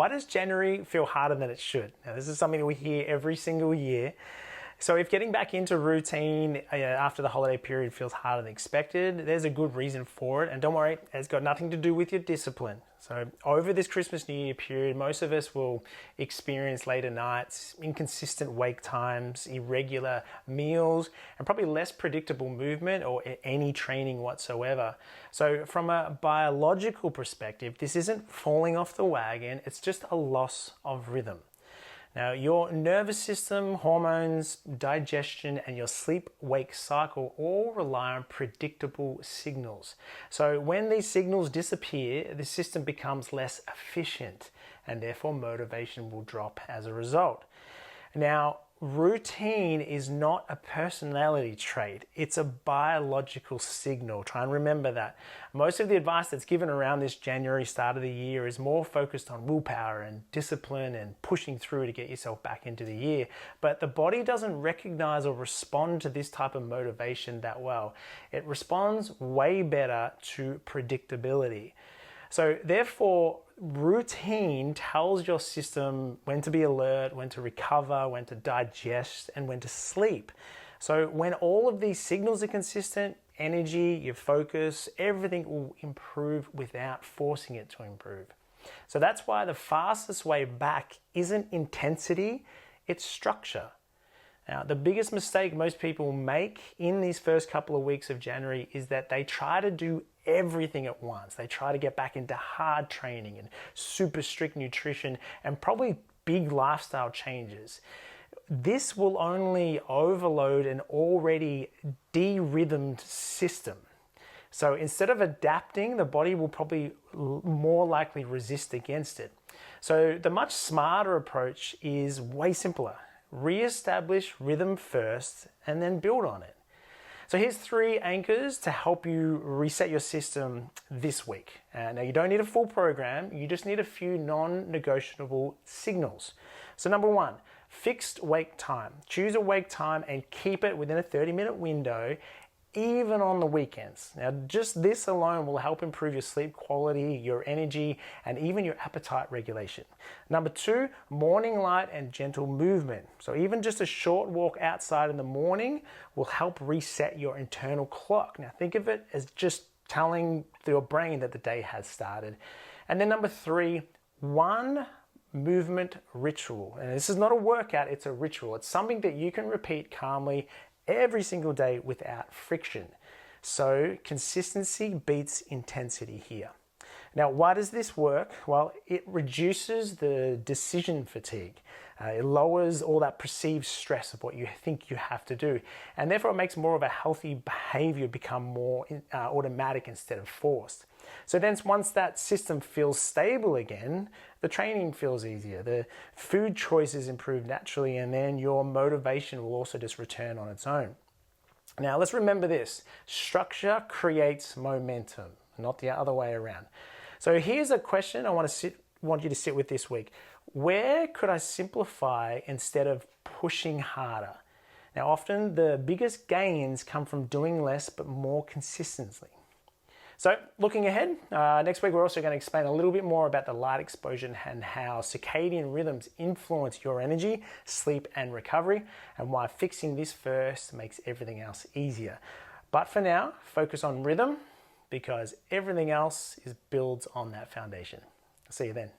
Why does January feel harder than it should? Now, this is something that we hear every single year. So if getting back into routine after the holiday period feels harder than expected, there's a good reason for it. And don't worry, it's got nothing to do with your discipline. So over this Christmas New Year period, most of us will experience later nights, inconsistent wake times, irregular meals, and probably less predictable movement or any training whatsoever. So from a biological perspective, this isn't falling off the wagon, it's just a loss of rhythm. Now, your nervous system, hormones, digestion, and your sleep-wake cycle all rely on predictable signals. So when these signals disappear, the system becomes less efficient, and therefore motivation will drop as a result. Now, routine is not a personality trait, it's a biological signal. Try and remember that. Most of the advice that's given around this January start of the year is more focused on willpower and discipline and pushing through to get yourself back into the year. But the body doesn't recognize or respond to this type of motivation that well. It responds way better to predictability. So therefore, routine tells your system when to be alert, when to recover, when to digest, and when to sleep. So when all of these signals are consistent, energy, your focus, everything will improve without forcing it to improve. So that's why the fastest way back isn't intensity, it's structure. Now, the biggest mistake most people make in these first couple of weeks of January is that they try to do everything at once. They try to get back into hard training and super strict nutrition and probably big lifestyle changes. This will only overload an already de-rhythmed system. So instead of adapting, the body will probably more likely resist against it. So the much smarter approach is way simpler. Re-establish rhythm first and then build on it. So here's 3 anchors to help you reset your system this week. Now you don't need a full program, you just need a few non-negotiable signals. So number 1, fixed wake time. Choose a wake time and keep it within a 30-minute window, even on the weekends. Now, just this alone will help improve your sleep quality, your energy, and even your appetite regulation. Number 2, morning light and gentle movement. So even just a short walk outside in the morning will help reset your internal clock. Now, think of it as just telling your brain that the day has started. And then number 3, 1 movement ritual. And this is not a workout, it's a ritual. It's something that you can repeat calmly every single day without friction. So consistency beats intensity here. Now, why does this work? Well, it reduces the decision fatigue. It lowers all that perceived stress of what you think you have to do. And therefore, it makes more of a healthy behavior become more automatic instead of forced. So then once that system feels stable again, the training feels easier, the food choices improve naturally, and then your motivation will also just return on its own. Now, let's remember this. Structure creates momentum, not the other way around. So here's a question I want you to sit with this week. Where could I simplify instead of pushing harder? Now, often the biggest gains come from doing less but more consistently. So looking ahead, next week we're also going to explain a little bit more about the light exposure and how circadian rhythms influence your energy, sleep and recovery, and why fixing this first makes everything else easier. But for now, focus on rhythm because everything else builds on that foundation. See you then.